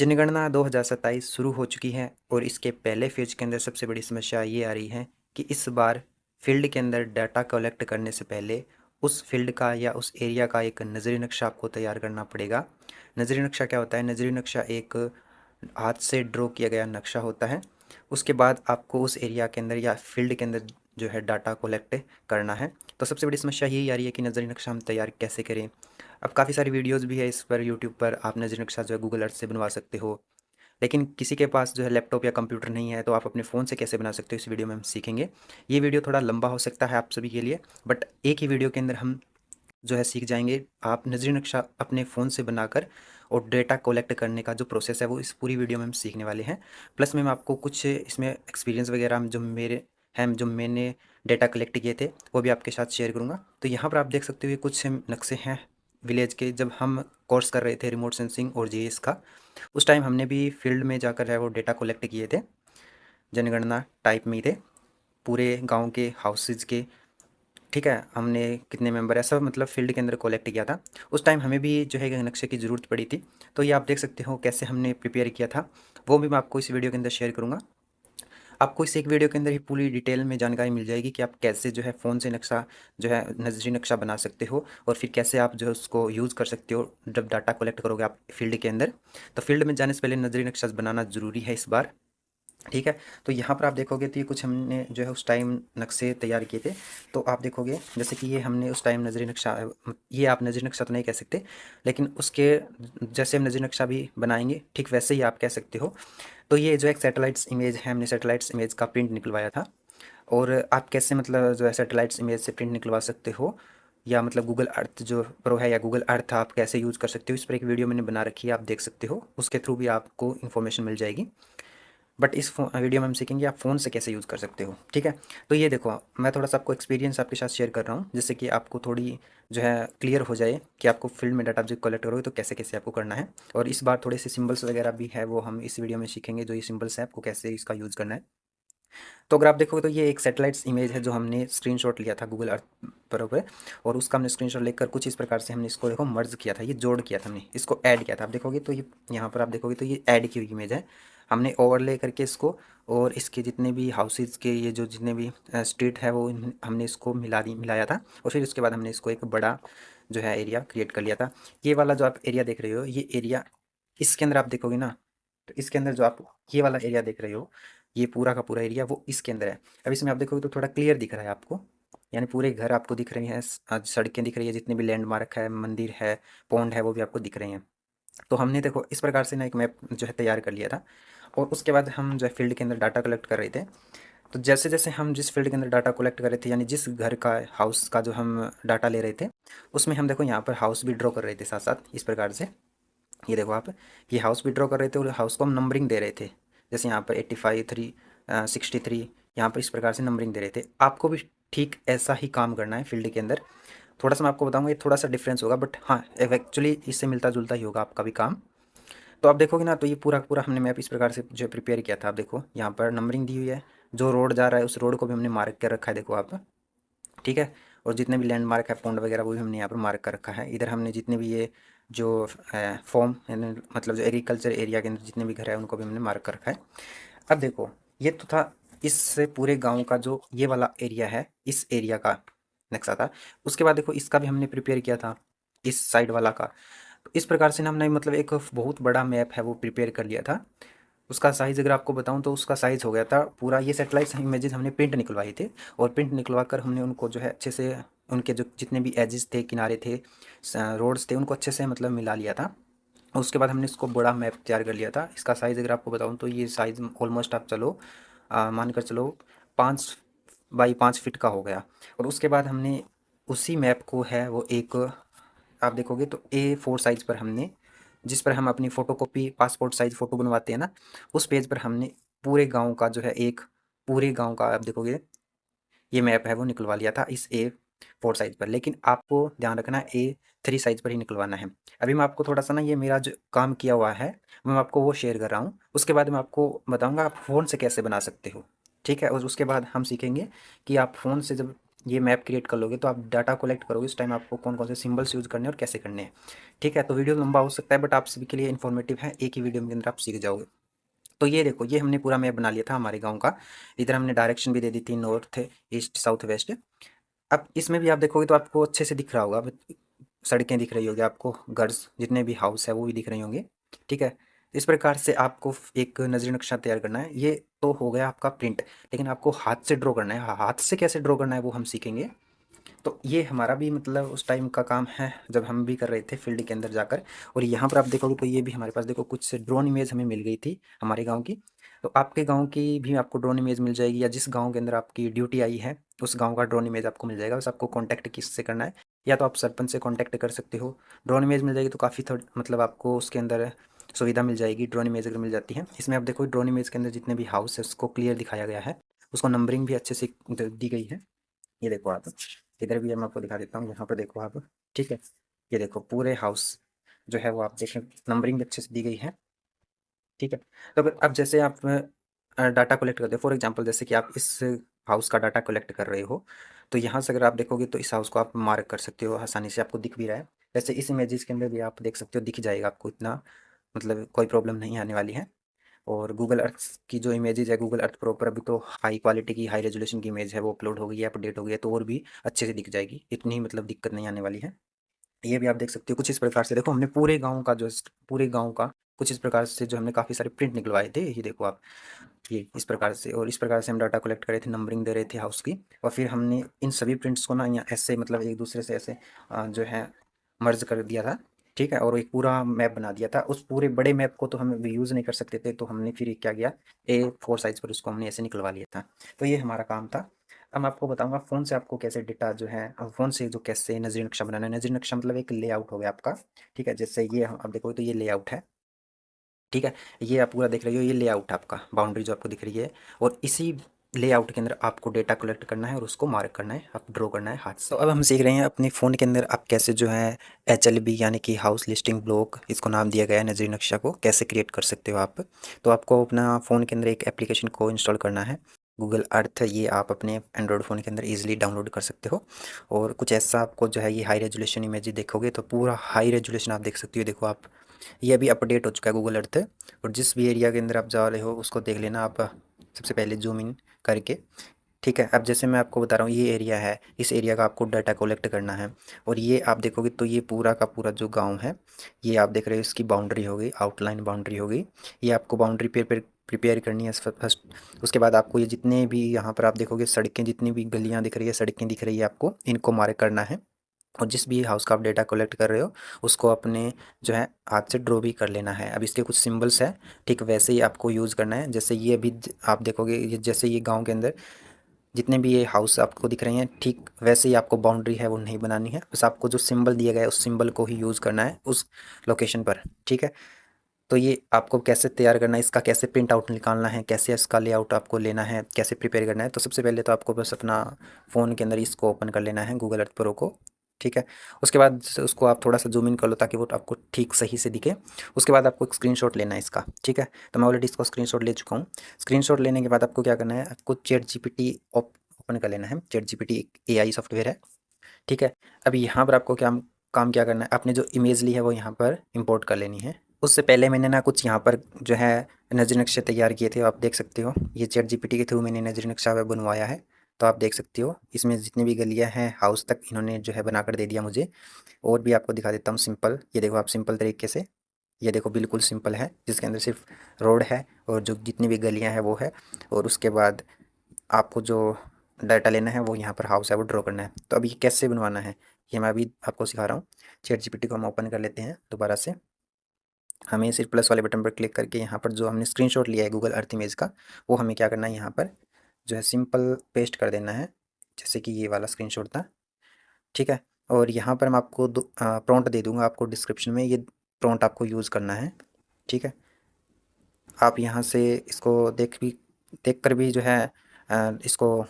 जनगणना 2027 शुरू हो चुकी है और इसके पहले फेज के अंदर सबसे बड़ी समस्या ये आ रही है कि इस बार फील्ड के अंदर डाटा कलेक्ट करने से पहले उस फील्ड का या उस एरिया का एक नज़री नक्शा आपको तैयार करना पड़ेगा। नज़री नक्शा क्या होता है? नज़री नक्शा एक हाथ से ड्रॉ किया गया नक्शा होता है। उसके बाद आपको उस एरिया के अंदर या फील्ड के अंदर जो है डाटा कलेक्ट करना है। तो सबसे बड़ी समस्या यही आ रही है कि नज़री नक्शा हम तैयार कैसे करें। अब काफ़ी सारी वीडियोस भी है इस पर यूट्यूब पर, आप नज़री नक्शा जो है गूगल अर्थ से बनवा सकते हो। लेकिन किसी के पास जो है लैपटॉप या कंप्यूटर नहीं है तो आप अपने फ़ोन से कैसे बना सकते हो, इस वीडियो में हम सीखेंगे। ये वीडियो थोड़ा लंबा हो सकता है आप सभी के लिए, बट एक ही वीडियो के अंदर हम जो है सीख जाएंगे। आप नजरी नक्शा अपने फ़ोन से बनाकर और डेटा कलेक्ट करने का जो प्रोसेस है वो इस पूरी वीडियो में हम सीखने वाले हैं। प्लस में मैं आपको कुछ इसमें एक्सपीरियंस वगैरह जो मेरे हैं, जो मैंने डेटा कलेक्ट किए थे, वो भी आपके साथ शेयर करूँगा। तो यहाँ पर आप देख सकते हो ये कुछ नक्शे हैं विलेज के। जब हम कोर्स कर रहे थे रिमोट सेंसिंग और जीएस का, उस टाइम हमने भी फील्ड में जाकर है वो डेटा कलेक्ट किए थे। जनगणना टाइप में ही थे, पूरे गांव के हाउसेज के। ठीक है, हमने कितने मेंबर है सब मतलब फील्ड के अंदर कलेक्ट किया था। उस टाइम हमें भी जो है नक्शे की ज़रूरत पड़ी थी। तो ये आप देख सकते हो कैसे हमने प्रिपेयर किया था, वो भी मैं आपको इस वीडियो के अंदर शेयर करूँगा। आपको इस एक वीडियो के अंदर ही पूरी डिटेल में जानकारी मिल जाएगी कि आप कैसे जो है फ़ोन से नक्शा जो है नजरी नक्शा बना सकते हो, और फिर कैसे आप जो है उसको यूज़ कर सकते हो जब डाटा कलेक्ट करोगे आप फील्ड के अंदर। तो फील्ड में जाने से पहले नजरी नक्शा बनाना ज़रूरी है इस बार। ठीक है, तो यहाँ पर आप देखोगे तो ये कुछ हमने जो है उस टाइम नक्शे तैयार किए थे। तो आप देखोगे जैसे कि ये हमने उस टाइम नजरी नक्शा, ये आप नजरी नक्शा तो नहीं कह सकते, लेकिन उसके जैसे हम नजरी नक्शा भी बनाएंगे ठीक वैसे ही आप कह सकते हो। तो ये जो एक सैटेलाइट्स इमेज है, हमने सैटेलाइट्स इमेज का प्रिंट निकलवाया था। और आप कैसे मतलब जो है सैटेलाइट्स इमेज से प्रिंट निकलवा सकते हो, या मतलब गूगल अर्थ जो प्रो है या गूगल अर्थ आप कैसे यूज़ कर सकते हो, इस पर एक वीडियो मैंने बना रखी है, आप देख सकते हो। उसके थ्रू भी आपको इन्फॉर्मेशन मिल जाएगी। बट इस वीडियो में हम सीखेंगे आप फ़ोन से कैसे यूज़ कर सकते हो। ठीक है, तो ये देखो मैं थोड़ा सा आपको एक्सपीरियंस आपके साथ शेयर कर रहा हूँ, जिससे कि आपको थोड़ी जो है क्लियर हो जाए कि आपको फील्ड में डाटा जब कलेक्ट करोगे तो कैसे कैसे आपको करना है। और इस बार थोड़े से सिंबल्स वगैरह भी है वो हम इस वीडियो में सीखेंगे, जो ये सिंबल्स है आपको कैसे इसका यूज़ करना है। तो अगर आप देखोगे तो ये एक सैटेलाइट्स इमेज है जो हमने स्क्रीनशॉट लिया था गूगल अर्थ पर, और उसका हमने स्क्रीनशॉट लेकर कुछ इस प्रकार से हमने इसको देखो मर्ज किया था, ये जोड़ किया था, हमने इसको ऐड किया था। आप देखोगे तो ये यहाँ पर आप देखोगे तो ये ऐड की हुई इमेज है। हमने ओवरले करके इसको, और इसके जितने भी हाउसेज के ये जो जितने भी स्ट्रीट है वो हमने इसको मिलाया था। और फिर उसके बाद हमने इसको एक बड़ा जो है एरिया क्रिएट कर लिया था। ये वाला जो आप एरिया देख रहे हो, ये एरिया इसके अंदर आप देखोगे ना, तो इसके अंदर जो आप ये वाला एरिया देख रहे हो, ये पूरा का पूरा एरिया वो इसके अंदर है। अब इसमें आप देखोगे तो थोड़ा क्लियर दिख रहा है आपको, यानी पूरे घर आपको दिख रहे हैं, सड़कें दिख रही है, जितने भी लैंडमार्क है, मंदिर है, पॉन्ड है, वो भी आपको दिख रहे हैं। तो हमने देखो इस प्रकार से ना एक मैप जो है तैयार कर लिया था। और उसके बाद हम जो है फील्ड के अंदर डाटा कलेक्ट कर रहे थे। तो जैसे जैसे हम जिस फील्ड के अंदर डाटा कलेक्ट कर रहे थे, यानी जिस घर का हाउस का जो हम डाटा ले रहे थे, उसमें हम देखो यहाँ पर हाउस भी ड्रॉ कर रहे थे साथ साथ इस प्रकार से। ये देखो आप, ये हाउस विड्रॉ कर रहे थे और हाउस को हम नंबरिंग दे रहे थे। जैसे यहाँ पर 85 3 63, यहाँ पर इस प्रकार से नंबरिंग दे रहे थे। आपको भी ठीक ऐसा ही काम करना है फील्ड के अंदर। थोड़ा सा मैं आपको बताऊंगा, ये थोड़ा सा डिफरेंस होगा, बट हाँ एक्चुअली इससे मिलता जुलता ही होगा आपका भी काम। तो आप देखोगे ना, तो ये पूरा पूरा हमने मैप इस प्रकार से जो प्रिपेयर किया था। आप देखो यहाँ पर नंबरिंग दी हुई है, जो रोड जा रहा है उस रोड को भी हमने मार्क कर रखा है, देखो आप। ठीक है, और जितने भी लैंडमार्क है, पॉन्ड वगैरह, वो भी हमने यहाँ पर मार्क कर रखा है। इधर हमने जितने भी ये जो फॉर्म मतलब जो एग्रीकल्चर एरिया के अंदर जितने भी घर है उनको भी हमने मार्क कर रखा है। अब देखो ये तो था इस पूरे गांव का जो ये वाला एरिया है, इस एरिया का नक्शा था। उसके बाद देखो इसका भी हमने प्रिपेयर किया था, इस साइड वाला का। तो इस प्रकार से ना हमने मतलब एक बहुत बड़ा मैप है वो प्रिपेयर कर लिया था। उसका साइज़ अगर आपको बताऊं तो उसका साइज़ हो गया था पूरा, ये सैटेलाइट इमेजेस हमने प्रिंट निकलवाए थे। और प्रिंट निकलवा कर हमने उनको जो है अच्छे से, उनके जो जितने भी एजेस थे, किनारे थे, रोड्स थे, उनको अच्छे से मतलब मिला लिया था। और उसके बाद हमने इसको बड़ा मैप तैयार कर लिया था। इसका साइज़ अगर आपको बताऊं तो ये साइज़ ऑलमोस्ट आप चलो मान कर चलो 5 बाई 5 फीट का हो गया। और उसके बाद हमने उसी मैप को है वो एक, आप देखोगे तो A4 साइज़ पर हमने, जिस पर हम अपनी फ़ोटोकॉपी पासपोर्ट साइज़ फ़ोटो बनवाते हैं ना, उस पेज पर हमने पूरे गांव का जो है एक, पूरे गांव का आप देखोगे ये मैप है वो निकलवा लिया था इस A4 साइज़ पर। लेकिन आपको ध्यान रखना है A3 साइज़ पर ही निकलवाना है। अभी मैं आपको थोड़ा सा ना ये मेरा जो काम किया हुआ है मैं आपको वो शेयर कर रहा हूँ। उसके बाद मैं आपको बताऊँगा आप फ़ोन से कैसे बना सकते हो। ठीक है, और उसके बाद हम सीखेंगे कि आप फ़ोन से जब ये मैप क्रिएट कर लोगे तो आप डाटा कलेक्ट करोगे, उस टाइम आपको कौन कौन से सिंबल्स यूज़ करने हैं और कैसे करने हैं। ठीक है, तो वीडियो लंबा हो सकता है बट आप सभी के लिए इन्फॉर्मेटिव है, एक ही वीडियो के अंदर आप सीख जाओगे। तो ये देखो, ये हमने पूरा मैप बना लिया था हमारे गाँव का। इधर हमने डायरेक्शन भी दे दी थी, नॉर्थ, ईस्ट, साउथ, वेस्ट। अब इसमें भी आप देखोगे तो आपको अच्छे से दिख रहा होगा, सड़कें दिख रही होगी आपको, घर्स जितने भी हाउस है वो भी दिख रहे होंगे। ठीक है, इस प्रकार से आपको एक नजरी नक्शा तैयार करना है। ये तो हो गया आपका प्रिंट, लेकिन आपको हाथ से ड्रॉ करना है। हाथ से कैसे ड्रॉ करना है वो हम सीखेंगे। तो ये हमारा भी मतलब उस टाइम का काम है जब हम भी कर रहे थे फील्ड के अंदर जाकर। और यहाँ पर आप देखोगे तो ये भी हमारे पास देखो कुछ ड्रोन इमेज हमें मिल गई थी हमारे गांव की। तो आपके गांव की भी आपको ड्रोन इमेज मिल जाएगी, या जिस गांव के अंदर आपकी ड्यूटी आई है उस गांव का ड्रोन इमेज आपको मिल जाएगा। बस आपको कॉन्टैक्ट किससे करना है, या तो आप सरपंच से कॉन्टैक्ट कर सकते हो। ड्रोन इमेज मिल जाएगी तो काफ़ी थोड़ी मतलब आपको उसके अंदर सुविधा मिल जाएगी। ड्रोन इमेज अगर मिल जाती है, इसमें आप देखो ड्रोन इमेज के अंदर जितने भी हाउस है उसको क्लियर दिखाया गया है, उसको नंबरिंग भी अच्छे से दी गई है। ये देखो आप, इधर भी मैं आपको दिखा देता हूँ, यहाँ पर देखो आप। ठीक है, ये देखो पूरे हाउस जो है वो आप देखें, नंबरिंग भी अच्छे से दी गई है। ठीक है, तो अगर अब जैसे आप डाटा कलेक्ट करते हो, फॉर एग्जांपल जैसे कि आप इस हाउस का डाटा कलेक्ट कर रहे हो, तो यहाँ से अगर आप देखोगे तो इस हाउस को आप मार्क कर सकते हो, आसानी से आपको दिख भी रहा है। वैसे इस इमेजेस के अंदर भी आप देख सकते हो, दिख जाएगा आपको, इतना मतलब कोई प्रॉब्लम नहीं आने वाली है। और गूगल अर्थ की जो इमेजेस है, गूगल अर्थ प्रो पर अभी तो हाई क्वालिटी की, हाई रेजोल्यूशन की इमेज है वो अपलोड हो गई है, अपडेट हो गई है, तो और भी अच्छे से दिख जाएगी, इतनी मतलब दिक्कत नहीं आने वाली है। ये भी आप देख सकते हो कुछ इस प्रकार से। देखो हमने पूरे गांव का जो पूरे गांव का कुछ इस प्रकार से जो हमने काफ़ी सारे प्रिंट निकलवाए थे, ये देखो आप, ये इस प्रकार से। और इस प्रकार से हम डाटा कलेक्ट कर रहे थे, नंबरिंग दे रहे थे हाउस की। और फिर हमने इन सभी प्रिंट्स को ना यहाँ ऐसे मतलब एक दूसरे से ऐसे जो है मर्ज कर दिया था। ठीक है, और एक पूरा मैप बना दिया था। उस पूरे बड़े मैप को तो हम यूज़ नहीं कर सकते थे, तो हमने फिर क्या किया, A4 साइज़ पर उसको हमने ऐसे निकलवा लिया था। तो ये हमारा काम था। अब मैं आपको बताऊंगा फ़ोन से आपको कैसे डेटा जो है, फ़ोन से जो कैसे नजरी नक्शा बनाना है। नजरी नक्शा मतलब एक लेआउट हो गया आपका। ठीक है, जैसे ये आप देखोगे तो ये लेआउट है। ठीक है, ये आप पूरा देख रहे हो, ये लेआउट है आपका, बाउंड्री जो आपको दिख रही है। और इसी लेआउट के अंदर आपको डेटा कलेक्ट करना है और उसको मार्क करना है, आप ड्रॉ करना है हाथ से। तो अब हम सीख रहे हैं अपने फ़ोन के अंदर आप कैसे जो है HLB यानी कि हाउस लिस्टिंग ब्लॉक, इसको नाम दिया गया है, नजरी नक्शा को कैसे क्रिएट कर सकते हो आप। तो आपको अपना फ़ोन के अंदर एक एप्लीकेशन को इंस्टॉल करना है, गूगल अर्थ। ये आप अपने एंड्रॉयड फ़ोन के अंदर ईजिली डाउनलोड कर सकते हो। और कुछ ऐसा आपको जो है, ये हाई रेजोल्यूशन इमेज देखोगे तो पूरा हाई रेजोल्यूशन आप देख सकते हो। देखो आप, ये अभी अपडेट हो चुका है गूगल अर्थ। और जिस भी एरिया के अंदर आप जा रहे हो उसको देख लेना आप सबसे पहले जूम इन करके। ठीक है, अब जैसे मैं आपको बता रहा हूँ, ये एरिया है, इस एरिया का आपको डाटा कलेक्ट करना है। और ये आप देखोगे तो ये पूरा का पूरा जो गांव है, ये आप देख रहे हो, इसकी बाउंड्री हो गई, आउटलाइन बाउंड्री हो गई। ये आपको बाउंड्री प्रिपेयर करनी है फर्स्ट। उसके बाद आपको ये जितने भी यहाँ पर आप देखोगे सड़कें, जितनी भी गलियाँ दिख रही है, सड़कें दिख रही है आपको, इनको मार्क करना है। और जिस भी हाउस का आप डेटा कलेक्ट कर रहे हो उसको अपने जो है हाथ से ड्रॉ भी कर लेना है। अब इसके कुछ सिंबल्स हैं, ठीक वैसे ही आपको यूज़ करना है। जैसे ये अभी आप देखोगे, ये जैसे ये गांव के अंदर जितने भी ये हाउस आपको दिख रहे हैं, ठीक वैसे ही आपको बाउंड्री है वो नहीं बनानी है। बस आपको जो सिंबल दिया गया है उस सिंबल को ही यूज़ करना है उस लोकेशन पर। ठीक है, तो ये आपको कैसे तैयार करना है, इसका कैसे प्रिंट आउट निकालना है, कैसे इसका लेआउट आपको लेना है, कैसे प्रिपेयर करना है। तो सबसे पहले तो आपको बस अपना फ़ोन के अंदर इसको ओपन कर लेना है, गूगल अर्थ प्रो को। ठीक है, उसके बाद उसको आप थोड़ा सा जूम इन कर लो ताकि वो आपको ठीक सही से दिखे। उसके बाद आपको एक स्क्रीनशॉट लेना है इसका। ठीक है, तो मैं ऑलरेडी इसको स्क्रीनशॉट ले चुका हूँ। स्क्रीनशॉट लेने के बाद आपको क्या करना है, आपको चैट जीपीटी ओपन कर लेना है। चैट जीपीटी एक AI सॉफ्टवेयर है। ठीक है, अब यहाँ पर आपको क्या काम क्या करना है, आपने जो इमेज ली है वो यहाँ पर इंपोर्ट कर लेनी है। उससे पहले मैंने ना कुछ यहाँ पर जो है नजरी नक्शे तैयार किए थे, आप देख सकते हो। ये चैट जीपीटी के थ्रू मैंने नजरी नक्शा बनवाया है। तो आप देख सकते हो इसमें जितनी भी गलियाँ हैं हाउस तक इन्होंने जो है बनाकर दे दिया मुझे। और भी आपको दिखा देता हूँ सिंपल, ये देखो आप सिंपल तरीके से, ये देखो बिल्कुल सिंपल है, जिसके अंदर सिर्फ रोड है और जो जितनी भी गलियाँ हैं वो है। और उसके बाद आपको जो डाटा लेना है वो यहाँ पर हाउस है वो ड्रॉ करना है। तो अब ये कैसे बनवाना है ये मैं अभी आपको सिखा रहा हूँ। चैट जीपीटी को हम ओपन कर लेते हैं दोबारा से। हमें सिर्फ प्लस वाले बटन पर क्लिक करके यहाँ पर जो हमने स्क्रीनशॉट लिया है गूगल अर्थ इमेज का, वो हमें क्या करना है, यहाँ पर जो है सिंपल पेस्ट कर देना है, जैसे कि ये वाला स्क्रीनशॉट था। ठीक है, और यहाँ पर मैं आपको प्रॉम्प्ट दे दूँगा आपको डिस्क्रिप्शन में, ये प्रॉम्प्ट आपको यूज़ करना है। ठीक है, आप यहाँ से इसको देख कर भी जो है इसको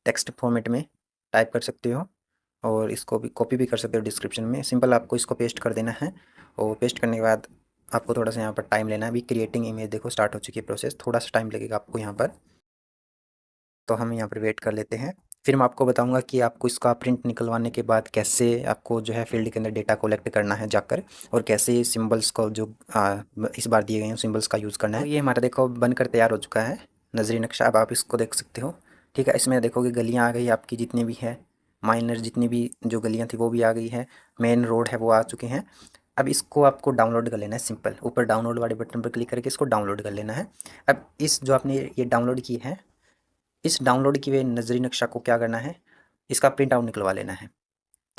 टेक्स्ट फॉर्मेट में टाइप कर सकते हो, और इसको भी कॉपी भी कर सकते हो डिस्क्रिप्शन में। सिंपल आपको इसको पेस्ट कर देना है। और पेस्ट करने के बाद आपको थोड़ा सा यहाँ पर टाइम लेना है। अभी क्रिएटिंग इमेज देखो स्टार्ट हो चुकी है प्रोसेस, थोड़ा सा टाइम लगेगा आपको यहाँ पर। तो हम यहाँ पर वेट कर लेते हैं। फिर मैं आपको बताऊंगा कि आपको इसका प्रिंट निकलवाने के बाद कैसे आपको जो है फील्ड के अंदर डेटा कलेक्ट करना है जाकर, और कैसे सिंबल्स को जो इस बार दिए गए हैं सिंबल्स का यूज़ करना है। तो ये हमारा देखो बनकर तैयार हो चुका है नजरी नक्शा। अब आप इसको देख सकते हो। ठीक है, इसमें देखोगे गलियाँ आ गई आपकी जितनी भी है, माइनर जितनी भी जो गलियाँ थी वो भी आ गई है, मेन रोड है वो आ चुके हैं। अब इसको आपको डाउनलोड कर लेना है, सिंपल ऊपर डाउनलोड वाले बटन पर क्लिक करके इसको डाउनलोड कर लेना है। अब इस जो आपने ये डाउनलोड की है, इस डाउनलोड किए हुए नजरी नक्शा को क्या करना है, इसका प्रिंट आउट निकलवा लेना है।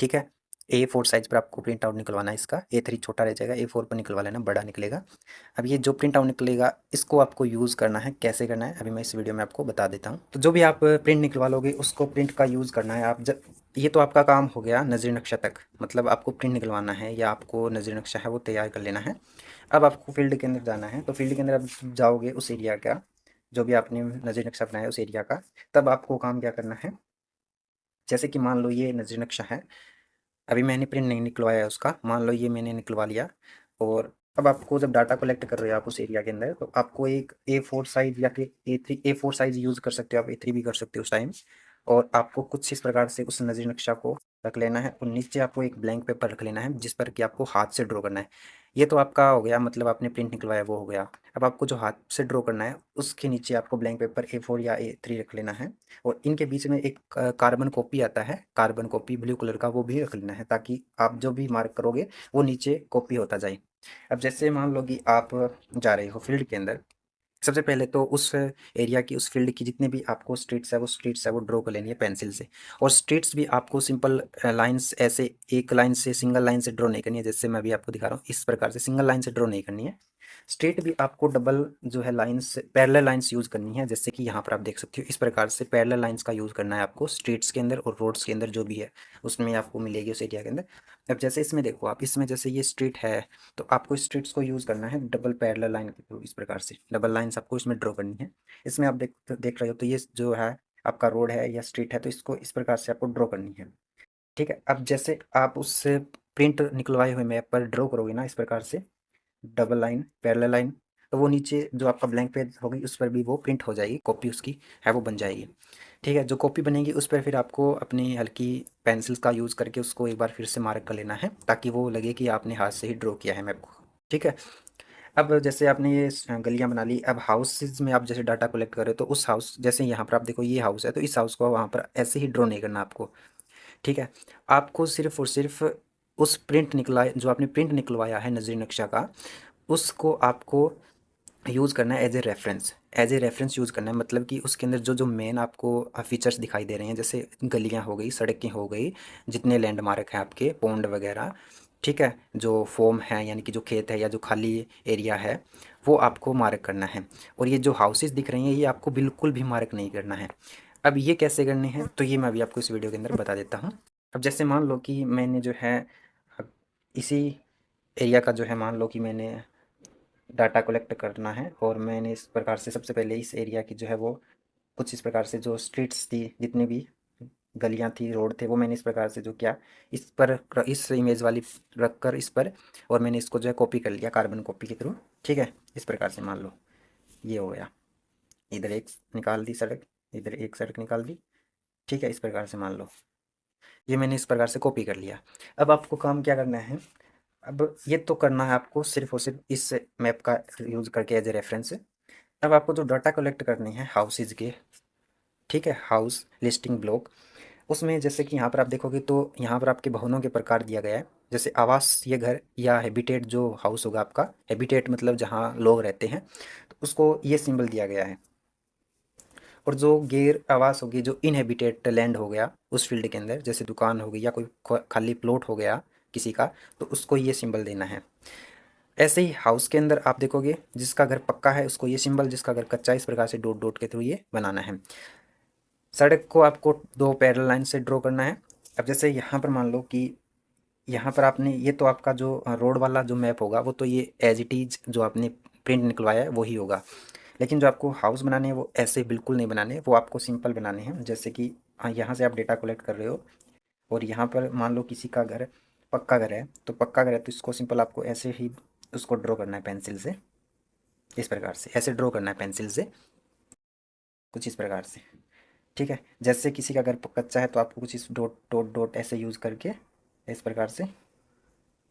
ठीक है, A4 साइज़ पर आपको प्रिंट आउट निकलवाना है इसका। A3 छोटा रह जाएगा, A4 पर निकलवा लेना, बड़ा निकलेगा। अब ये जो प्रिंट आउट निकलेगा इसको आपको यूज़ करना है। कैसे करना है अभी मैं इस वीडियो में आपको बता देता हूँ। तो जो भी आप प्रिंट निकलवा लोगे उसको प्रिंट का यूज़ करना है। आप जब ये तो आपका काम हो गया नजरी नक्शा तक, मतलब आपको प्रिंट निकलवाना है या आपको नजरी नक्शा है वो तैयार कर लेना है। अब आपको फील्ड के अंदर जाना है। तो फील्ड के अंदर आप जाओगे उस एरिया का, जो भी आपने नजरी नक्शा बनाया उस एरिया का। तब आपको काम क्या करना है, जैसे कि मान लो ये नजरी नक्शा है, अभी मैंने प्रिंट नहीं निकलवाया है उसका, मान लो ये मैंने निकलवा लिया। और अब आपको जब डाटा कलेक्ट कर रहे हो आप उस एरिया के अंदर, तो आपको एक A4 साइज़ या फिर A4 साइज़ यूज़ कर सकते हो, आप A3 भी कर सकते हो उस टाइम। और आपको कुछ इस प्रकार से उस नज़री नक्शा को रख लेना है, और नीचे आपको एक ब्लैंक पेपर रख लेना है जिस पर कि आपको हाथ से ड्रॉ करना है। ये तो आपका हो गया, मतलब आपने प्रिंट निकलवाया वो हो गया। अब आपको जो हाथ से ड्रॉ करना है उसके नीचे आपको ब्लैंक पेपर A4 या A3 रख लेना है। और इनके बीच में एक कार्बन कॉपी आता है, कार्बन कॉपी ब्लू कलर का, वो भी रख लेना है ताकि आप जो भी मार्क करोगे वो नीचे कॉपी होता जाए। अब जैसे मान लो कि आप जा रहे हो फील्ड के अंदर, सबसे पहले तो उस एरिया की, उस फील्ड की जितने भी आपको स्ट्रीट्स है वो ड्रॉ कर लेनी है पेंसिल से। और स्ट्रीट्स भी आपको सिंपल लाइंस, ऐसे एक लाइन से, सिंगल लाइन से ड्रॉ नहीं करनी है। जैसे मैं अभी आपको दिखा रहा हूँ इस प्रकार से सिंगल लाइन से ड्रॉ नहीं करनी है। स्ट्रेट भी आपको डबल जो है लाइंस, पैरेलल लाइंस यूज़ करनी है। जैसे कि यहाँ पर आप देख सकते हो इस प्रकार से पैरेलल लाइंस का यूज़ करना है आपको स्ट्रीट्स के अंदर और रोड्स के अंदर जो भी है उसमें आपको मिलेगी उस एरिया के अंदर। अब जैसे इसमें देखो आप, इसमें जैसे ये स्ट्रीट है तो आपको स्ट्रीट्स को यूज़ करना है डबल पैरेलल लाइन के थ्रू। इस प्रकार से डबल लाइंस आपको इसमें ड्रॉ करनी है। इसमें आप देख रहे हो तो ये जो है आपका रोड है या स्ट्रीट है, तो इसको इस प्रकार से आपको ड्रॉ करनी है। ठीक है, अब जैसे आप उससे प्रिंट निकलवाए हुए मैप पर ड्रॉ करोगे ना इस प्रकार से डबल लाइन, पैरेलल लाइन, तो वो नीचे जो आपका ब्लैंक पेज होगी उस पर भी वो प्रिंट हो जाएगी, कॉपी उसकी है वो बन जाएगी। ठीक है, जो कॉपी बनेगी उस पर फिर आपको अपनी हल्की पेंसिल्स का यूज़ करके उसको एक बार फिर से मार्क कर लेना है ताकि वो लगे कि आपने हाथ से ही ड्रॉ किया है मैप को। ठीक है, अब जैसे आपने ये गलियां बना ली, अब हाउसेज में आप जैसे डाटा कलेक्ट कर रहे हो तो उस हाउस, जैसे यहाँ पर आप देखो ये हाउस है तो इस हाउस को वहाँ पर ऐसे ही ड्रॉ नहीं करना आपको। ठीक है, आपको सिर्फ और सिर्फ उस प्रिंट निकला जो आपने प्रिंट निकलवाया है नजरी नक्शा का, उसको आपको यूज़ करना है as a reference, as a reference use करना है। मतलब कि उसके अंदर जो जो मेन आपको फीचर्स दिखाई दे रहे हैं, जैसे गलियां हो गई, सड़कें हो गई, जितने लैंडमार्क हैं आपके, पौंड वगैरह, ठीक है, जो फॉर्म है यानी कि जो खेत है या जो खाली एरिया है वो आपको मार्क करना है। और ये जो हाउसेस दिख रही हैं ये आपको बिल्कुल भी मार्क नहीं करना है। अब ये कैसे करने हैं तो ये मैं अभी आपको इस वीडियो के अंदर बता देता हूँ। अब जैसे मान लो कि मैंने जो है इसी एरिया का जो है, मान लो कि मैंने डाटा कलेक्ट करना है, और मैंने इस प्रकार से सबसे पहले इस एरिया की जो है वो कुछ इस प्रकार से जो स्ट्रीट्स थी, जितनी भी गलियां थी, रोड थे, वो मैंने इस प्रकार से जो किया, इस पर इस इमेज वाली रख कर इस पर, और मैंने इसको जो है कॉपी कर लिया कार्बन कॉपी के थ्रू। ठीक है, इस प्रकार से मान लो ये हो गया, इधर एक निकाल दी सड़क, इधर एक सड़क निकाल दी। ठीक है, इस प्रकार से मान लो ये मैंने इस प्रकार से कॉपी कर लिया। अब आपको काम क्या करना है, अब ये तो करना है आपको सिर्फ और सिर्फ इस मैप का यूज़ करके एज ए रेफरेंस। अब आपको जो डाटा कलेक्ट करनी है हाउसेज के, ठीक है, हाउस लिस्टिंग ब्लॉक, उसमें जैसे कि यहाँ पर आप देखोगे तो यहाँ पर आपके भवनों के प्रकार दिया गया है। जैसे आवास ये घर या हैबिटेट जो हाउस होगा आपका, हैबिटेट मतलब जहाँ लोग रहते हैं, तो उसको ये सिंबल दिया गया है। और जो गैर आवास होगी, जो इनहेबिटेट लैंड हो गया उस फील्ड के अंदर, जैसे दुकान हो गई या कोई खाली प्लॉट हो गया किसी का, तो उसको ये सिंबल देना है। ऐसे ही हाउस के अंदर आप देखोगे जिसका घर पक्का है उसको ये सिंबल, जिसका घर कच्चा है इस प्रकार से डॉट डॉट के थ्रू ये बनाना है। सड़क को आपको दो पैरेलल लाइन से ड्रॉ करना है। अब जैसे यहाँ पर मान लो कि यहाँ पर आपने ये तो आपका जो रोड वाला जो मैप होगा वो तो ये एज इट इज़ जो आपने प्रिंट निकलवाया है वही होगा। लेकिन जो आपको हाउस बनाने हैं वो ऐसे बिल्कुल नहीं बनाने, वो आपको सिंपल बनाने हैं। जैसे कि यहाँ से आप डेटा कलेक्ट कर रहे हो और यहाँ पर मान लो किसी का घर पक्का घर है, तो पक्का घर है तो इसको सिंपल आपको ऐसे ही उसको ड्रॉ करना है पेंसिल से, इस प्रकार से ऐसे ड्रॉ करना है पेंसिल से, कुछ इस प्रकार से। ठीक है, जैसे किसी का अगर कच्चा है तो आपको कुछ इस डॉट डॉट डॉट ऐसे यूज़ करके इस प्रकार से,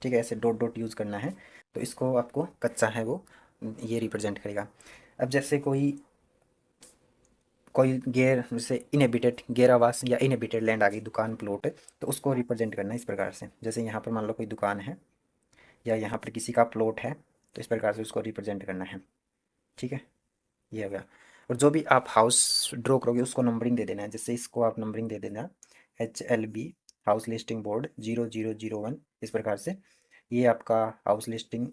ठीक है, ऐसे डॉट डॉट यूज़ करना है। तो इसको आपको कच्चा है वो ये रिप्रेजेंट करेगा। अब जैसे कोई कोई गैर जैसे इनहेबिटेड गैर आवास या इनहेबिटेड लैंड आ गई, दुकान प्लॉट, तो उसको रिप्रेजेंट करना है इस प्रकार से। जैसे यहाँ पर मान लो कोई दुकान है या यहाँ पर किसी का प्लॉट है, तो इस प्रकार से उसको रिप्रेजेंट करना है। ठीक है, ये हो गया। और जो भी आप हाउस ड्रॉ करोगे उसको नंबरिंग दे देना है। जैसे इसको आप नंबरिंग दे देना HLB हाउस लिस्टिंग बोर्ड 0001 इस प्रकार से। ये आपका हाउस लिस्टिंग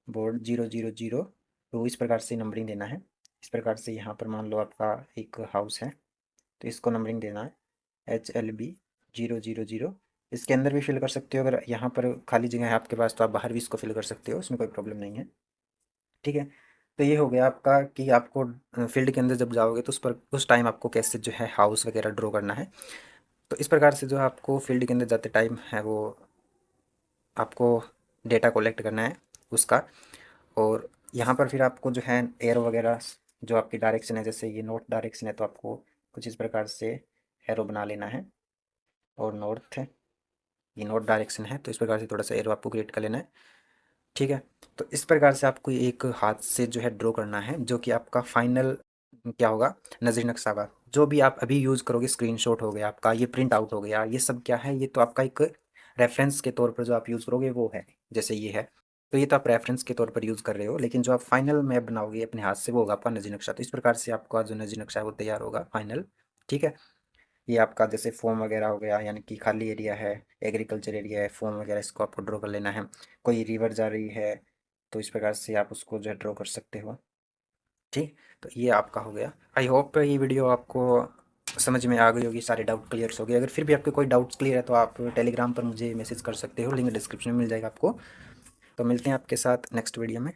बोर्ड 0002 इस प्रकार से नंबरिंग देना है। इस प्रकार से यहाँ पर मान लो आपका एक हाउस है तो इसको नंबरिंग देना है HLB 000। इसके अंदर भी फिल कर सकते हो, अगर यहाँ पर खाली जगह है आपके पास तो आप बाहर भी इसको फिल कर सकते हो, इसमें कोई प्रॉब्लम नहीं है। ठीक है, तो ये हो गया आपका कि आपको फील्ड के अंदर जब जाओगे तो उस टाइम आपको कैसे जो है हाउस वगैरह ड्रॉ करना है। तो इस प्रकार से जो है आपको फील्ड के अंदर जाते टाइम है वो आपको डेटा कलेक्ट करना है उसका। और यहाँ पर फिर आपको जो है एरो वगैरह जो आपकी डायरेक्शन है, जैसे ये नॉर्थ डायरेक्शन है तो आपको कुछ इस प्रकार से एरो बना लेना है। और नॉर्थ है, ये नॉर्थ डायरेक्शन है तो इस प्रकार से थोड़ा सा एरो आपको क्रिएट कर लेना है। ठीक है, तो इस प्रकार से आपको एक हाथ से जो है ड्रॉ करना है जो कि आपका फाइनल क्या होगा, नजरी नक्शा होगा। जो भी आप अभी यूज़ करोगे, स्क्रीनशॉट हो गया आपका, ये प्रिंट आउट हो गया, ये सब क्या है, ये तो आपका एक रेफरेंस के तौर पर जो आप यूज़ करोगे वो है। जैसे ये है तो ये तो आप रेफरेंस के तौर पर यूज़ कर रहे हो, लेकिन जो आप फाइनल मैप बनाओगे अपने हाथ से वो होगा आपका नजरी नक्शा। तो इस प्रकार से आपका जो नजरी नक्शा है वो तैयार होगा फाइनल। ठीक है, ये आपका जैसे फॉर्म वगैरह हो गया, यानी कि खाली एरिया है, एग्रीकल्चर एरिया है, फॉर्म वगैरह इसको आपको ड्रॉ कर लेना है। कोई रिवर जा रही है तो इस प्रकार से आप उसको जो है ड्रॉ कर सकते हो। ठीक, तो ये आपका हो गया। आई होप ये वीडियो आपको समझ में आ गई होगी, सारे डाउट क्लियर हो गए। अगर फिर भी आपके कोई डाउट्स क्लियर है तो आप टेलीग्राम पर मुझे मैसेज कर सकते हो, लिंक डिस्क्रिप्शन में मिल जाएगा आपको। तो मिलते हैं आपके साथ नेक्स्ट वीडियो में।